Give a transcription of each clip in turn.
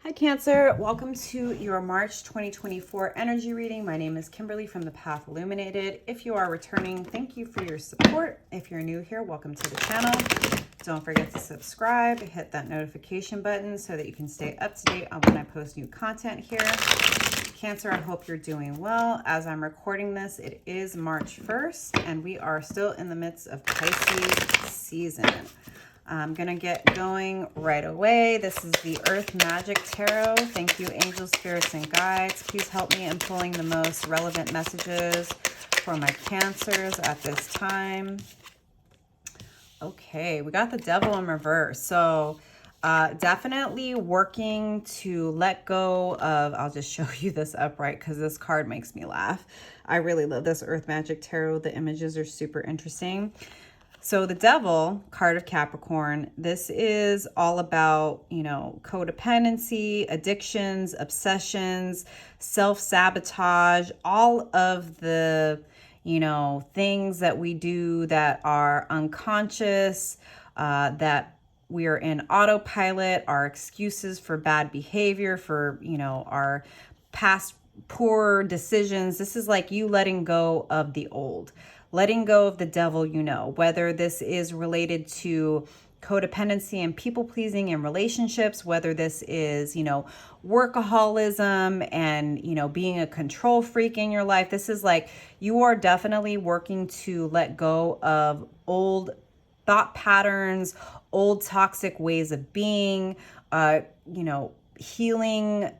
Hi Cancer, welcome to your March 2024 energy reading. My name is Kimberly from the Path Illuminated. If you are returning, thank you for your support. If you're new here, welcome to the channel. Don't forget to subscribe, hit that notification button so that you can stay up to date on when I post new content here. Cancer, I hope you're doing well. As I'm recording this, it is March 1st and we are still in the midst of Pisces season. I'm going to get going right away. This is the Earth Magic Tarot. Thank you, angels, spirits, and guides. Please help me in pulling the most relevant messages for my Cancers at this time. Okay, we got the Devil in reverse. So definitely working to let go of, I'll just show you this upright because this card makes me laugh. I really love this Earth Magic Tarot. The images are super interesting. So the Devil, card of Capricorn, this is all about, codependency, addictions, obsessions, self-sabotage, all of the, things that we do that are unconscious, that we are in autopilot, our excuses for bad behavior, for, our past poor decisions. This is like you letting go of the old. Letting go of the devil, whether this is related to codependency and people-pleasing in relationships, whether this is, workaholism and, being a control freak in your life. This is like you are definitely working to let go of old thought patterns, old toxic ways of being, healing.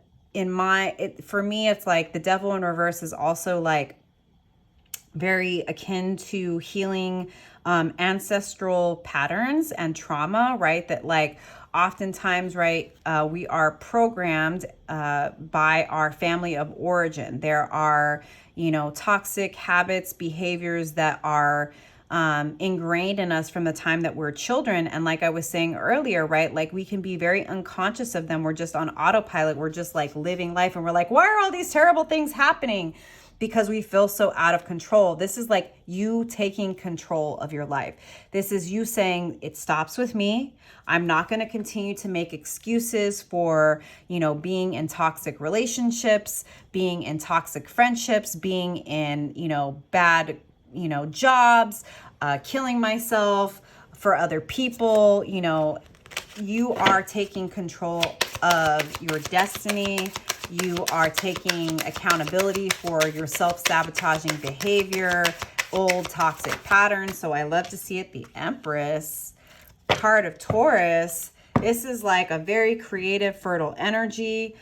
For me, it's like the Devil in reverse is also like very akin to healing ancestral patterns and trauma, right? That like oftentimes, right, we are programmed by our family of origin. There are, toxic habits, behaviors that are ingrained in us from the time that we're children. And like I was saying earlier, right, like we can be very unconscious of them. We're just on autopilot. We're just like living life and we're like, why are all these terrible things happening? Because we feel so out of control. This is like you taking control of your life. This is you saying, it stops with me. I'm not going to continue to make excuses for, being in toxic relationships, being in toxic friendships, being in, bad, jobs, killing myself for other people. You are taking control of your destiny. You are taking accountability for your self-sabotaging behavior, old toxic patterns. So I love to see it. The Empress, card of Taurus. This is like a very creative, fertile energy.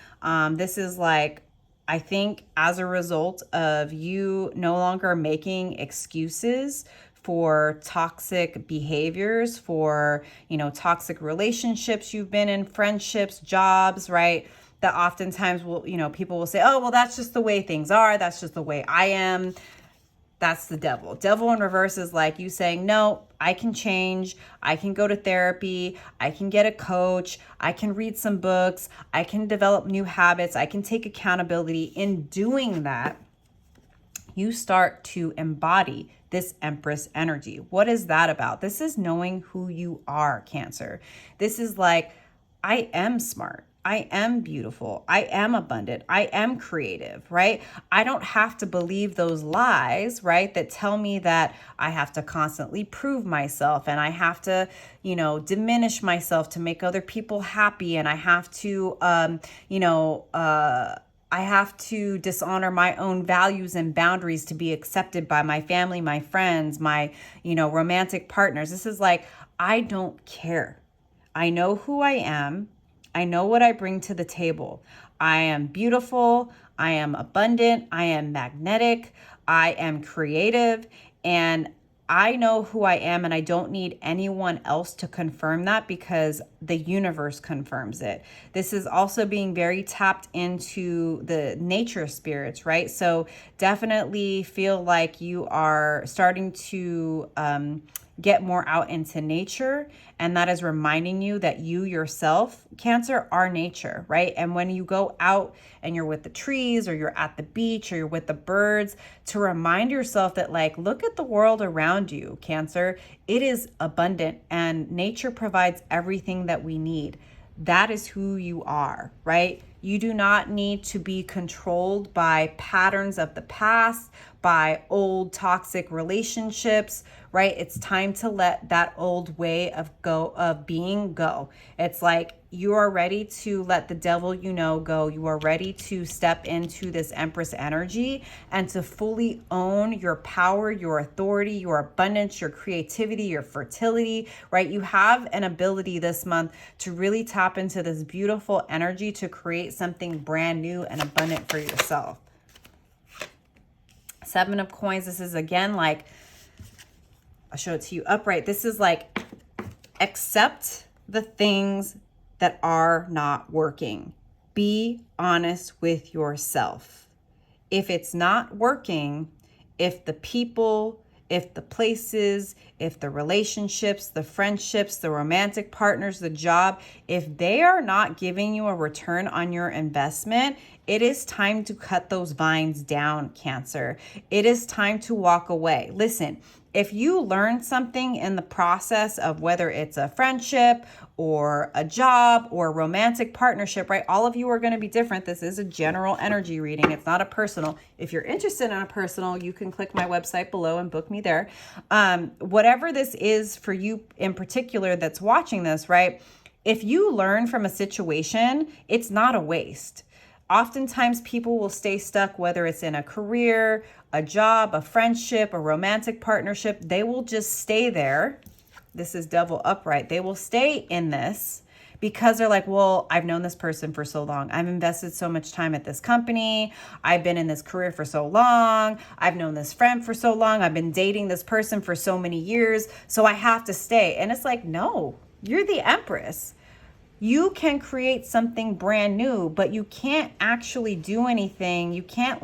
This is like, I think as a result of you no longer making excuses for toxic behaviors, for, toxic relationships you've been in, friendships, jobs, right? That oftentimes will, people will say, oh, well, that's just the way things are. That's just the way I am. That's the devil. Devil in reverse is like you saying, no, I can change. I can go to therapy. I can get a coach. I can read some books. I can develop new habits. I can take accountability. In doing that, you start to embody this Empress energy. What is that about? This is knowing who you are, Cancer. This is like, I am smart. I am beautiful. I am abundant. I am creative, right? I don't have to believe those lies, right? That tell me that I have to constantly prove myself and I have to, diminish myself to make other people happy. And I have to, I have to dishonor my own values and boundaries to be accepted by my family, my friends, my, romantic partners. This is like, I don't care. I know who I am. I know what I bring to the table. I am beautiful. I am abundant. I am magnetic. I am creative. And I know who I am, and I don't need anyone else to confirm that because the universe confirms it. This is also being very tapped into the nature spirits, right? So definitely feel like you are starting to get more out into nature. And that is reminding you that you yourself, Cancer, are nature, right? And when you go out and you're with the trees or you're at the beach or you're with the birds, to remind yourself that like, look at the world around you, Cancer. It is abundant and nature provides everything that we need. that is who you are, right? You do not need to be controlled by patterns of the past, by old toxic relationships, right? It's time to let that old way of being go. It's like you are ready to let the devil go. You are ready to step into this Empress energy and to fully own your power, your authority, your abundance, your creativity, your fertility, right? You have an ability this month to really tap into this beautiful energy to create something brand new and abundant for yourself. Seven of Coins. This is again like, I'll show it to you upright. This is like, accept the things that are not working. Be honest with yourself. If it's not working, if the people, if the places, if the relationships, the friendships, the romantic partners, the job, if they are not giving you a return on your investment, it is time to cut those vines down, Cancer. It is time to walk away. Listen, if you learn something in the process of whether it's a friendship or a job or a romantic partnership, right? All of you are going to be different. This is a general energy reading. It's not a personal. If you're interested in a personal, you can click my website below and book me there. Whatever this is for you in particular that's watching this, right? If you learn from a situation, it's not a waste. Oftentimes people will stay stuck, whether it's in a career, a job, a friendship, a romantic partnership. They will just stay there. This is Devil upright. They will stay in this because they're like, well, I've known this person for so long. I've invested so much time at this company. I've been in this career for so long. I've known this friend for so long. I've been dating this person for so many years. So I have to stay. And it's like, no, you're the Empress. You can create something brand new, but you can't actually do anything. You can't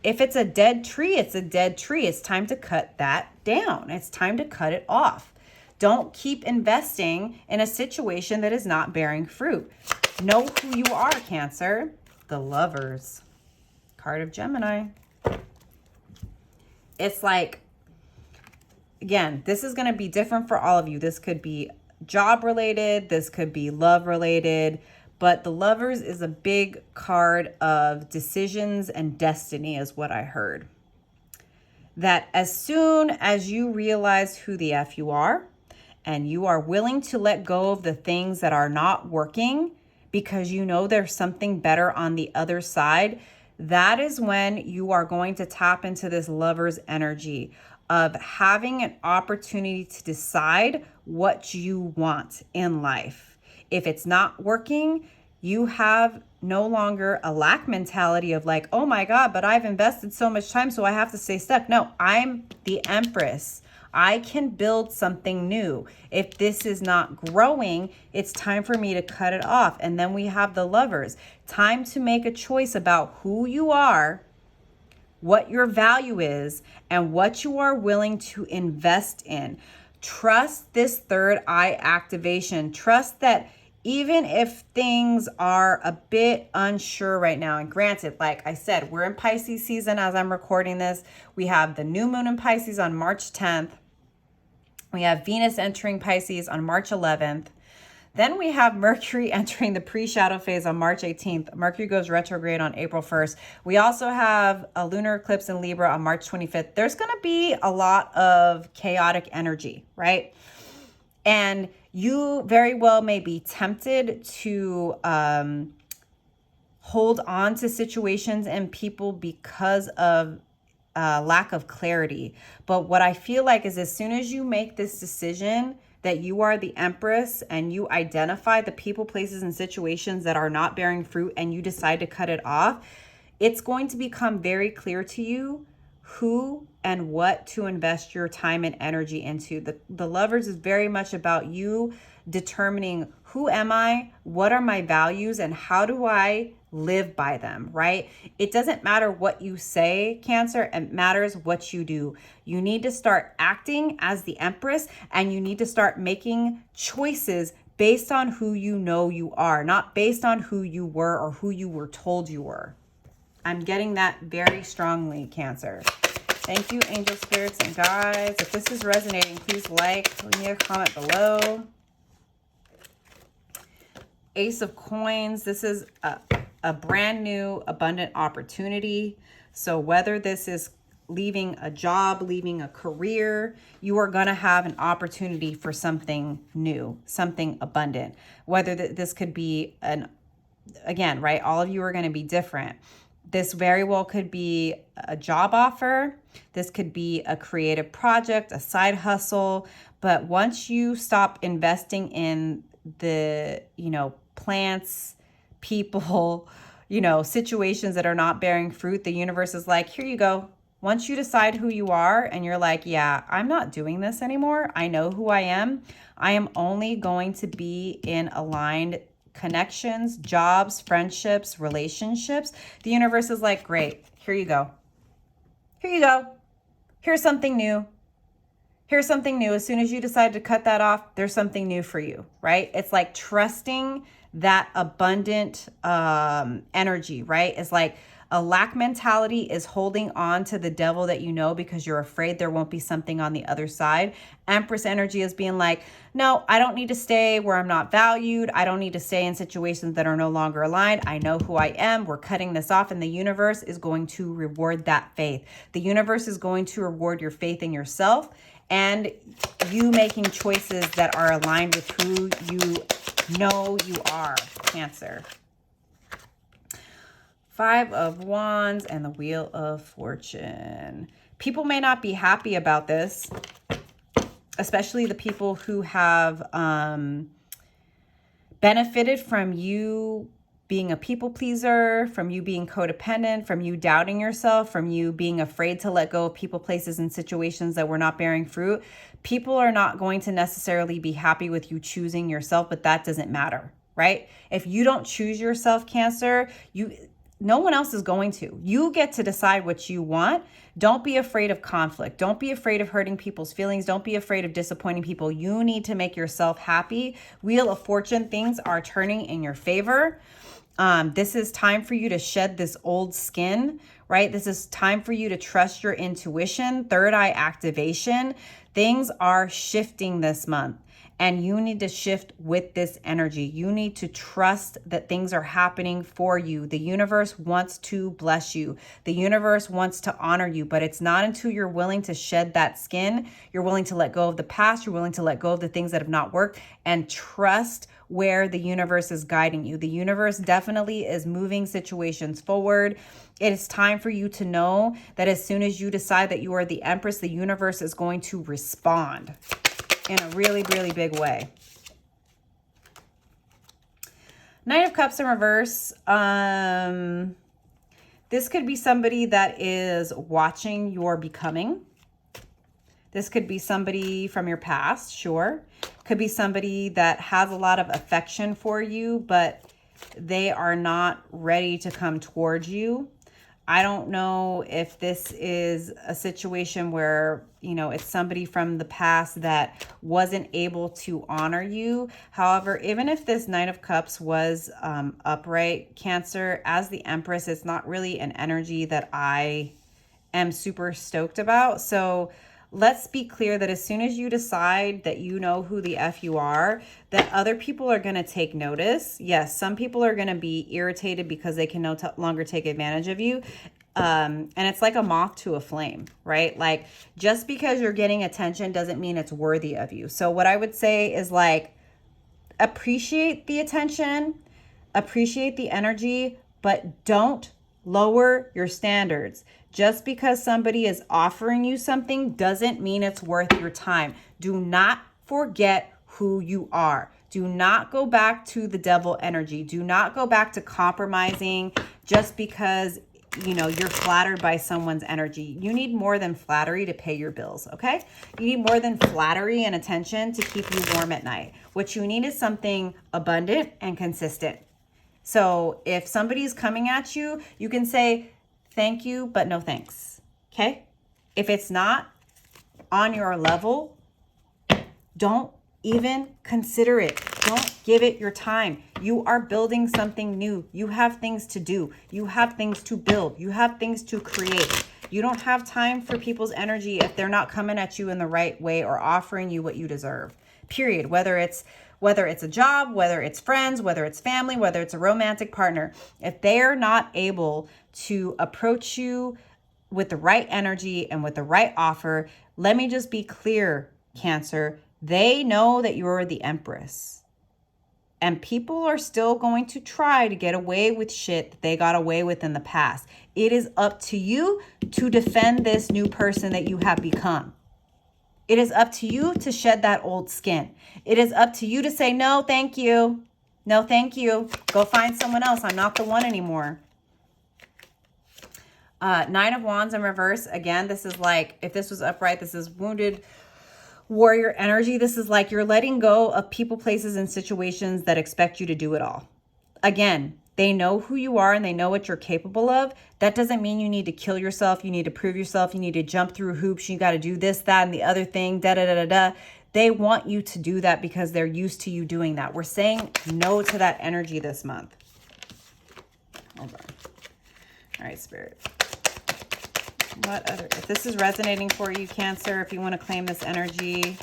if it's a dead tree, it's a dead tree. It's time to cut that down. It's time to cut it off. Don't keep investing in a situation that is not bearing fruit. Know who you are, Cancer. The Lovers. Card of Gemini. It's like, again, this is going to be different for all of you. This could be job related. This could be love related. But the Lovers is a big card of decisions and destiny is what I heard. That as soon as you realize who the F you are and you are willing to let go of the things that are not working because you know there's something better on the other side, that is when you are going to tap into this Lover's energy of having an opportunity to decide what you want in life. If it's not working, you have no longer a lack mentality of like, oh my God, but I've invested so much time, so I have to stay stuck. No, I'm the Empress. I can build something new. If this is not growing, it's time for me to cut it off. And then we have the Lovers. Time to make a choice about who you are, what your value is, and what you are willing to invest in. Trust this third eye activation. Trust that even if things are a bit unsure right now, and granted, like I said, we're in Pisces season as I'm recording this. We have the new moon in Pisces on March 10th. We have Venus entering Pisces on March 11th. Then we have Mercury entering the pre-shadow phase on March 18th. Mercury goes retrograde on April 1st. We also have a lunar eclipse in Libra on March 25th. There's going to be a lot of chaotic energy, right? And you very well may be tempted to hold on to situations and people because of lack of clarity. But what I feel like is as soon as you make this decision that you are the Empress and you identify the people, places, and situations that are not bearing fruit and you decide to cut it off, it's going to become very clear to you who and what to invest your time and energy into. The Lovers is very much about you determining who am I, what are my values, and how do I live by them, right? It doesn't matter what you say, Cancer, it matters what you do. You need to start acting as the Empress and you need to start making choices based on who you know you are, not based on who you were or who you were told you were. I'm getting that very strongly, Cancer. Thank you, angel spirits and guides. If this is resonating, please leave me a comment below. Ace of Coins. This is a brand new abundant opportunity. So whether this is leaving a job, leaving a career, you are going to have an opportunity for something new, something abundant. Whether this could be again, right? All of you are going to be different. This very well could be a job offer. This could be a creative project, a side hustle. But once you stop investing in the, plants, people, situations that are not bearing fruit, the universe is like, here you go. Once you decide who you are and you're like, yeah, I'm not doing this anymore. I know who I am. I am only going to be in aligned connections, jobs, friendships, relationships. The universe is like, great, here you go. Here you go. Here's something new. Here's something new. As soon as you decide to cut that off, there's something new for you, right? It's like trusting that abundant energy, right? It's like a lack mentality is holding on to the devil that you know because you're afraid there won't be something on the other side. Empress energy is being like, no, I don't need to stay where I'm not valued. I don't need to stay in situations that are no longer aligned. I know who I am. We're cutting this off, and the universe is going to reward that faith. The universe is going to reward your faith in yourself and you making choices that are aligned with who you know you are, Cancer. 5 of Wands and the Wheel of Fortune. People may not be happy about this, especially the people who have benefited from you being a people pleaser, from you being codependent, from you doubting yourself, from you being afraid to let go of people, places, and situations that were not bearing fruit. People are not going to necessarily be happy with you choosing yourself, but that doesn't matter, right? If you don't choose yourself, Cancer, no one else is going to. You get to decide what you want. Don't be afraid of conflict. Don't be afraid of hurting people's feelings. Don't be afraid of disappointing people. You need to make yourself happy. Wheel of Fortune, things are turning in your favor. This is time for you to shed this old skin, right? This is time for you to trust your intuition, third eye activation. Things are shifting this month. And you need to shift with this energy. You need to trust that things are happening for you. The universe wants to bless you. The universe wants to honor you, but it's not until you're willing to shed that skin, you're willing to let go of the past, you're willing to let go of the things that have not worked, and trust where the universe is guiding you. The universe definitely is moving situations forward. It is time for you to know that as soon as you decide that you are the Empress, the universe is going to respond in a really, really big way. Knight of Cups in reverse. This could be somebody that is watching your becoming. This could be somebody from your past, sure. Could be somebody that has a lot of affection for you, but they are not ready to come towards you. I don't know if this is a situation where, it's somebody from the past that wasn't able to honor you. However, even if this Knight of Cups was upright, Cancer, as the Empress, it's not really an energy that I am super stoked about. So let's be clear that as soon as you decide that you know who the F you are, that other people are going to take notice. Yes, some people are going to be irritated because they can no longer take advantage of you. And it's like a moth to a flame, right? Like, just because you're getting attention doesn't mean it's worthy of you. So what I would say is like, appreciate the attention, appreciate the energy, but don't lower your standards. Just because somebody is offering you something doesn't mean it's worth your time. Do not forget who you are. Do not go back to the devil energy. Do not go back to compromising just because, you're flattered by someone's energy. You need more than flattery to pay your bills, okay? You need more than flattery and attention to keep you warm at night. What you need is something abundant and consistent. So if somebody's coming at you, you can say, thank you, but no thanks, okay? If it's not on your level, don't even consider it. Don't give it your time. You are building something new. You have things to do. You have things to build. You have things to create. You don't have time for people's energy if they're not coming at you in the right way or offering you what you deserve. Period. Whether it's whether it's a job, whether it's friends, whether it's family, whether it's a romantic partner, if they're not able to approach you with the right energy and with the right offer, let me just be clear, Cancer, they know that you're the Empress. And people are still going to try to get away with shit that they got away with in the past. It is up to you to defend this new person that you have become. It is up to you to shed that old skin. It is up to you to say, no, thank you. No, thank you. Go find someone else. I'm not the one anymore. Nine of Wands in reverse. Again, this is like, if this was upright, this is wounded warrior energy. This is like you're letting go of people, places, and situations that expect you to do it all. Again, they know who you are and they know what you're capable of. That doesn't mean you need to kill yourself. You need to prove yourself. You need to jump through hoops. You got to do this, that, and the other thing. Da, da, da, da, da. They want you to do that because they're used to you doing that. We're saying no to that energy this month. Hold on. All right, Spirit. What other, if this is resonating for you, Cancer, if you want to claim this energy,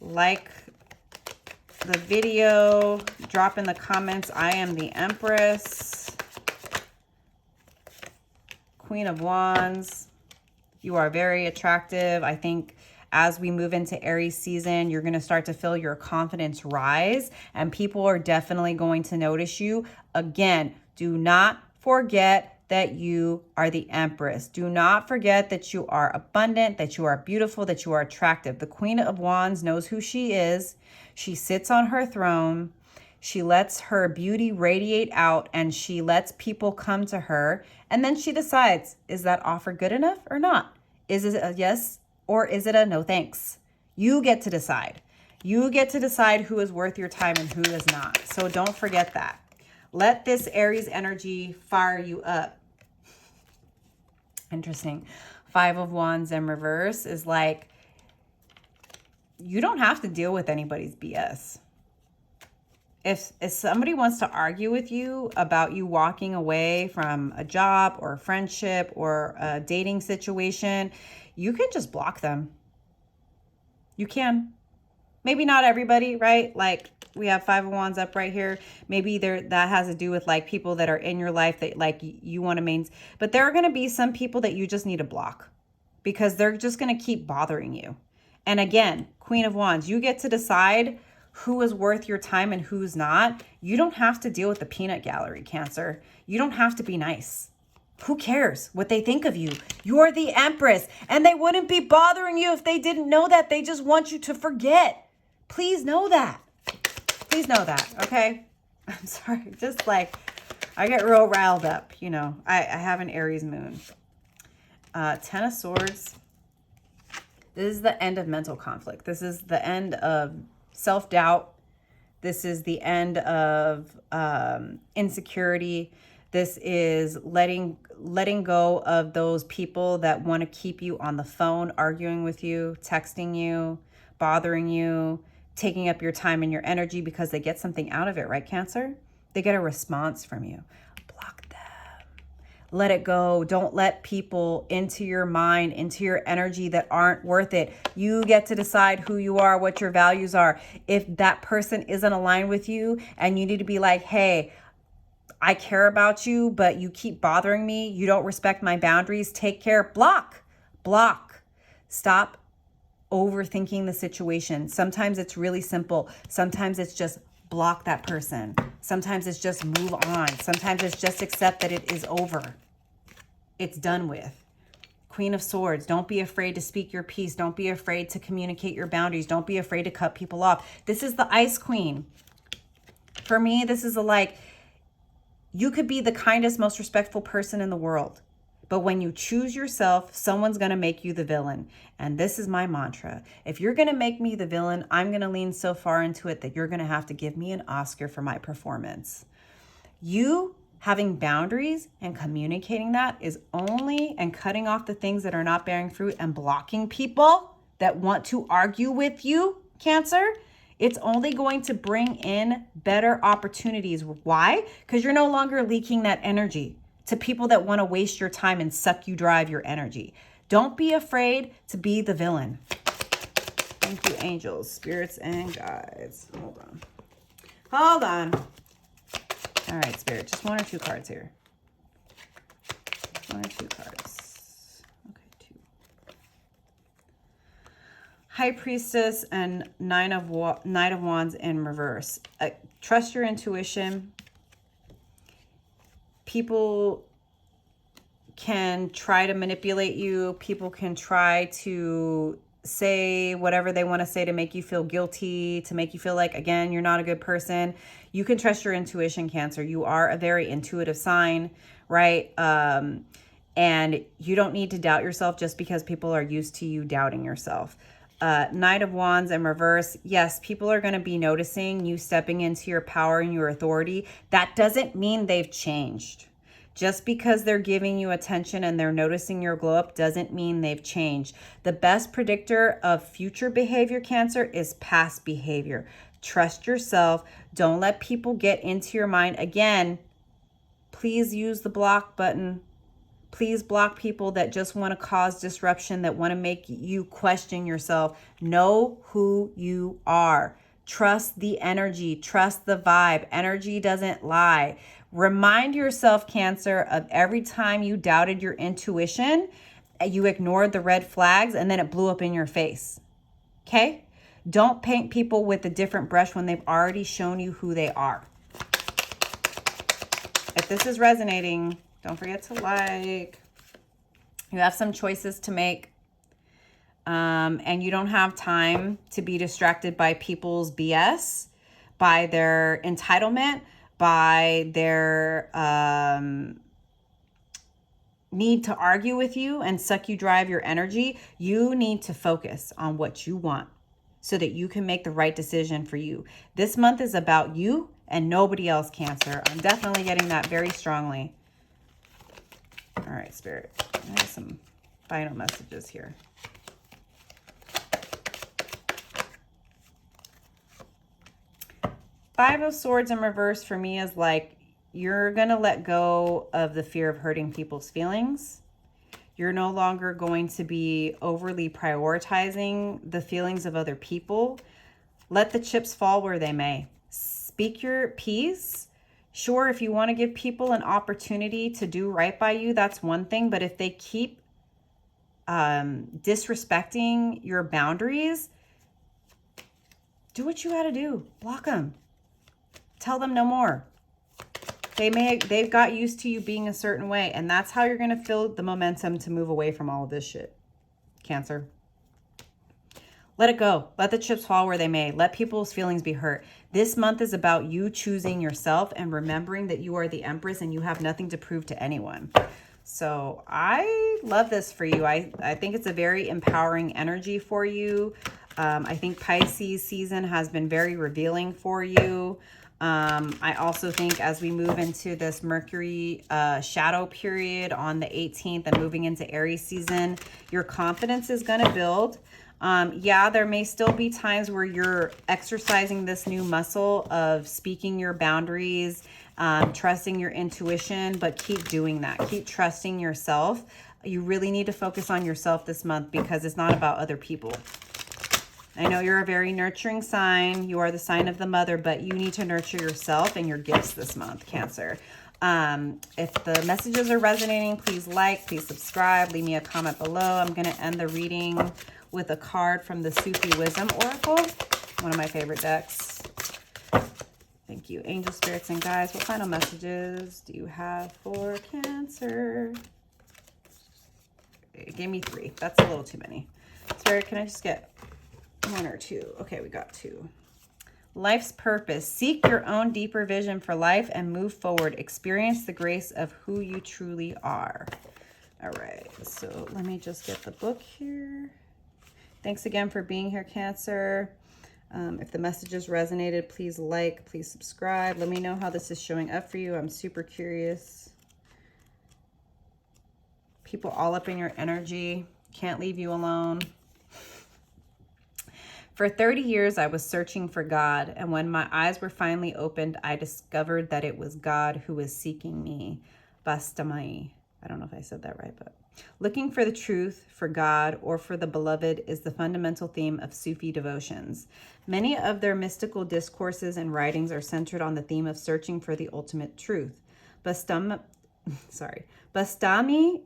like the video, drop in the comments, I am the Empress. Queen of Wands, you are very attractive. I think as we move into Aries season, you're going to start to feel your confidence rise and people are definitely going to notice you. Again, do not forget that you are the Empress. Do not forget that you are abundant, that you are beautiful, that you are attractive. The Queen of Wands knows who she is. She sits on her throne. She lets her beauty radiate out and she lets people come to her. And then she decides, is that offer good enough or not? Is it a yes or is it a no thanks? You get to decide. You get to decide who is worth your time and who is not. So don't forget that. Let this Aries energy fire you up. Interesting. Five of Wands in reverse is like, you don't have to deal with anybody's BS. If somebody wants to argue with you about you walking away from a job or a friendship or a dating situation, you can just block them. You can. Maybe not everybody, right? Like, we have Five of Wands up right here. Maybe that has to do with like people that are in your life that like you want to maintain. But there are going to be some people that you just need to block because they're just going to keep bothering you. And again, Queen of Wands, you get to decide who is worth your time and who's not. You don't have to deal with the peanut gallery, Cancer. You don't have to be nice. Who cares what they think of you? You're the Empress and they wouldn't be bothering you if they didn't know that. They just want you to forget. Please know that. Please know that, okay? I'm sorry, just like, I get real riled up, you know. I have an Aries moon. Ten of Swords. This is the end of mental conflict. This is the end of self-doubt. This is the end of insecurity. This is letting go of those people that want to keep you on the phone, arguing with you, texting you, bothering you, taking up your time and your energy because they get something out of it, right, Cancer? They get a response from you. Block them. Let it go. Don't let people into your mind, into your energy that aren't worth it. You get to decide who you are, what your values are. If that person isn't aligned with you and you need to be like, hey, I care about you, but you keep bothering me. You don't respect my boundaries. Take care. Block. Block. Stop overthinking the situation. Sometimes it's really simple. Sometimes it's just block that person. Sometimes it's just move on. Sometimes it's just accept that it is over. It's done with. Queen of Swords, don't be afraid to speak your piece. Don't be afraid to communicate your boundaries. Don't be afraid to cut people off. This is the Ice Queen. For me, this is you could be the kindest, most respectful person in the world. But when you choose yourself, someone's going to make you the villain. And this is my mantra. If you're going to make me the villain, I'm going to lean so far into it that you're going to have to give me an Oscar for my performance. You having boundaries and communicating that is only, and cutting off the things that are not bearing fruit and blocking people that want to argue with you, Cancer, it's only going to bring in better opportunities. Why? Because you're no longer leaking that energy to people that want to waste your time and suck you dry of your energy. Don't be afraid to be the villain. Thank you, angels, spirits, and guides. Hold on. Hold on. All right, Spirit, just 1 or 2 cards here. 1 or 2 cards. Okay, 2. High Priestess and Knight of Wands in reverse. Trust your intuition. People can try to manipulate you. People can try to say whatever they want to say to make you feel guilty, to make you feel like, again, you're not a good person. You can trust your intuition, Cancer. You are a very intuitive sign, right? And you don't need to doubt yourself just because people are used to you doubting yourself. Knight of Wands in reverse. Yes, people are going to be noticing you stepping into your power and your authority. That doesn't mean they've changed. Just because they're giving you attention and they're noticing your glow up doesn't mean they've changed. The best predictor of future behavior, Cancer, is past behavior. Trust yourself. Don't let people get into your mind. Again, please use the block button. Please block people that just want to cause disruption, that want to make you question yourself. Know who you are. Trust the energy. Trust the vibe. Energy doesn't lie. Remind yourself, Cancer, of every time you doubted your intuition, you ignored the red flags, and then it blew up in your face. Okay? Don't paint people with a different brush when they've already shown you who they are. If this is resonating, don't forget to like. You have some choices to make. And you don't have time to be distracted by people's BS, by their entitlement, by their need to argue with you and suck you dry of your energy. You need to focus on what you want so that you can make the right decision for you. This month is about you and nobody else, Cancer. I'm definitely getting that very strongly. All right, Spirit. I have some final messages here. Five of Swords in reverse for me is like, you're going to let go of the fear of hurting people's feelings. You're no longer going to be overly prioritizing the feelings of other people. Let the chips fall where they may. Speak your piece. Sure, if you want to give people an opportunity to do right by you, that's one thing. But if they keep disrespecting your boundaries, do what you got to do. Block them. Tell them no more. They've got used to you being a certain way, and that's how you're going to feel the momentum to move away from all of this shit, Cancer. Let it go. Let the chips fall where they may. Let people's feelings be hurt. This month is about you choosing yourself and remembering that you are the Empress and you have nothing to prove to anyone. So I love this for you. I think it's a very empowering energy for you. I think Pisces season has been very revealing for you. I also think as we move into this Mercury shadow period on the 18th and moving into Aries season, your confidence is going to build. Yeah, there may still be times where you're exercising this new muscle of speaking your boundaries, trusting your intuition, but keep doing that. Keep trusting yourself. You really need to focus on yourself this month because it's not about other people. I know you're a very nurturing sign. You are the sign of the mother, but you need to nurture yourself and your gifts this month, Cancer. If the messages are resonating, please like, please subscribe, leave me a comment below. I'm going to end the reading with a card from the Sufi Wisdom Oracle, one of my favorite decks. Thank you, angel, spirits, and guides. What final messages do you have for Cancer? It gave me 3. That's a little too many. Spirit, can I just get 1 or 2? Okay, we got 2. Life's purpose. Seek your own deeper vision for life and move forward. Experience the grace of who you truly are. All right, so let me just get the book here. Thanks again for being here, Cancer. If the messages resonated, please like, please subscribe. Let me know how this is showing up for you. I'm super curious. People all up in your energy. Can't leave you alone. For 30 years, I was searching for God, and when my eyes were finally opened, I discovered that it was God who was seeking me. Bastamai. I don't know if I said that right, but Looking for the truth, for God, or for the beloved is the fundamental theme of Sufi devotions. Many of their mystical discourses and writings are centered on the theme of searching for the ultimate truth. Bastami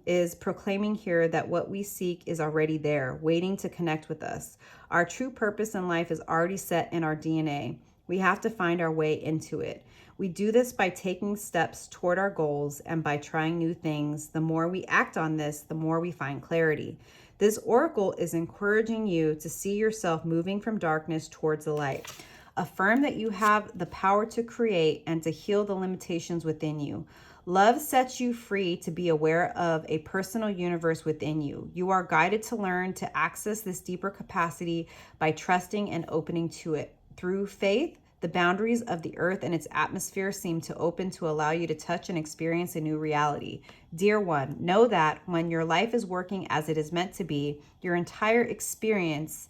is proclaiming here that what we seek is already there, waiting to connect with us. Our true purpose in life is already set in our DNA. We have to find our way into it. We do this by taking steps toward our goals and by trying new things. The more we act on this, the more we find clarity. This oracle is encouraging you to see yourself moving from darkness towards the light. Affirm that you have the power to create and to heal the limitations within you. Love sets you free to be aware of a personal universe within you. You are guided to learn to access this deeper capacity by trusting and opening to it. Through faith, the boundaries of the earth and its atmosphere seem to open to allow you to touch and experience a new reality. Dear one, know that when your life is working as it is meant to be, your entire existence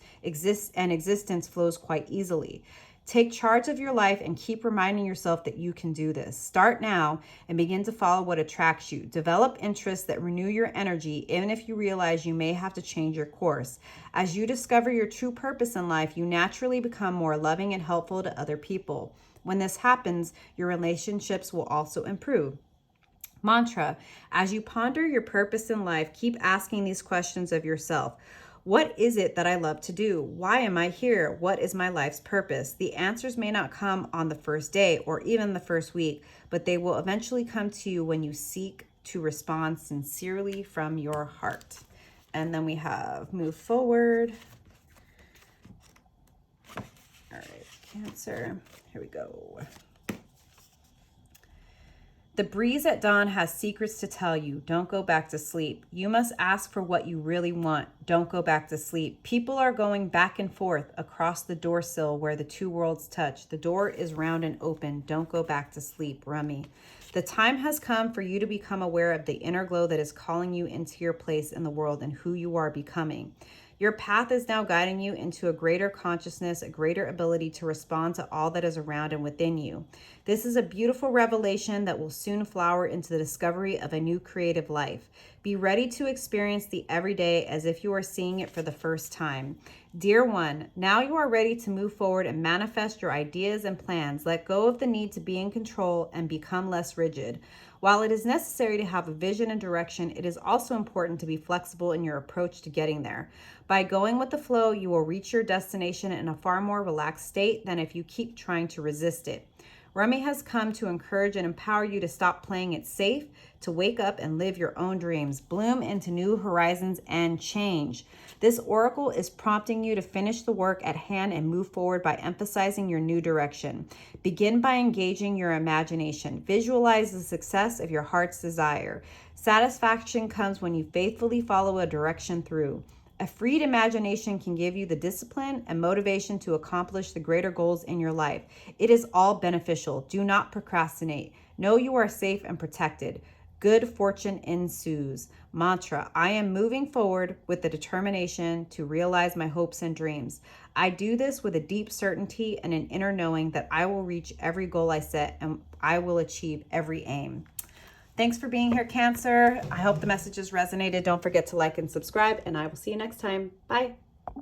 flows quite easily. Take charge of your life and keep reminding yourself that you can do this. Start now and begin to follow what attracts you. Develop interests that renew your energy, even if you realize you may have to change your course. As you discover your true purpose in life, you naturally become more loving and helpful to other people. When this happens, your relationships will also improve. Mantra: as you ponder your purpose in life, keep asking these questions of yourself. What is it that I love to do? Why am I here? What is my life's purpose? The answers may not come on the first day or even the first week, but they will eventually come to you when you seek to respond sincerely from your heart. And then we have move forward. All right, Cancer. Here we go. The breeze at dawn has secrets to tell you. Don't go back to sleep. You must ask for what you really want. Don't go back to sleep. People are going back and forth across the door sill where the two worlds touch. The door is round and open. Don't go back to sleep. Rummy. The time has come for you to become aware of the inner glow that is calling you into your place in the world and who you are becoming. Your path is now guiding you into a greater consciousness, a greater ability to respond to all that is around and within you. This is a beautiful revelation that will soon flower into the discovery of a new creative life. Be ready to experience the everyday as if you are seeing it for the first time. Dear one, now you are ready to move forward and manifest your ideas and plans. Let go of the need to be in control and become less rigid. While it is necessary to have a vision and direction, it is also important to be flexible in your approach to getting there. By going with the flow, you will reach your destination in a far more relaxed state than if you keep trying to resist it. Remy has come to encourage and empower you to stop playing it safe, to wake up and live your own dreams, bloom into new horizons, and change. This oracle is prompting you to finish the work at hand and move forward by emphasizing your new direction. Begin by engaging your imagination. Visualize the success of your heart's desire. Satisfaction comes when you faithfully follow a direction through. A freed imagination can give you the discipline and motivation to accomplish the greater goals in your life. It is all beneficial. Do not procrastinate. Know you are safe and protected. Good fortune ensues. Mantra: I am moving forward with the determination to realize my hopes and dreams. I do this with a deep certainty and an inner knowing that I will reach every goal I set and I will achieve every aim. Thanks for being here, Cancer. I hope the messages resonated. Don't forget to like and subscribe, and I will see you next time. Bye.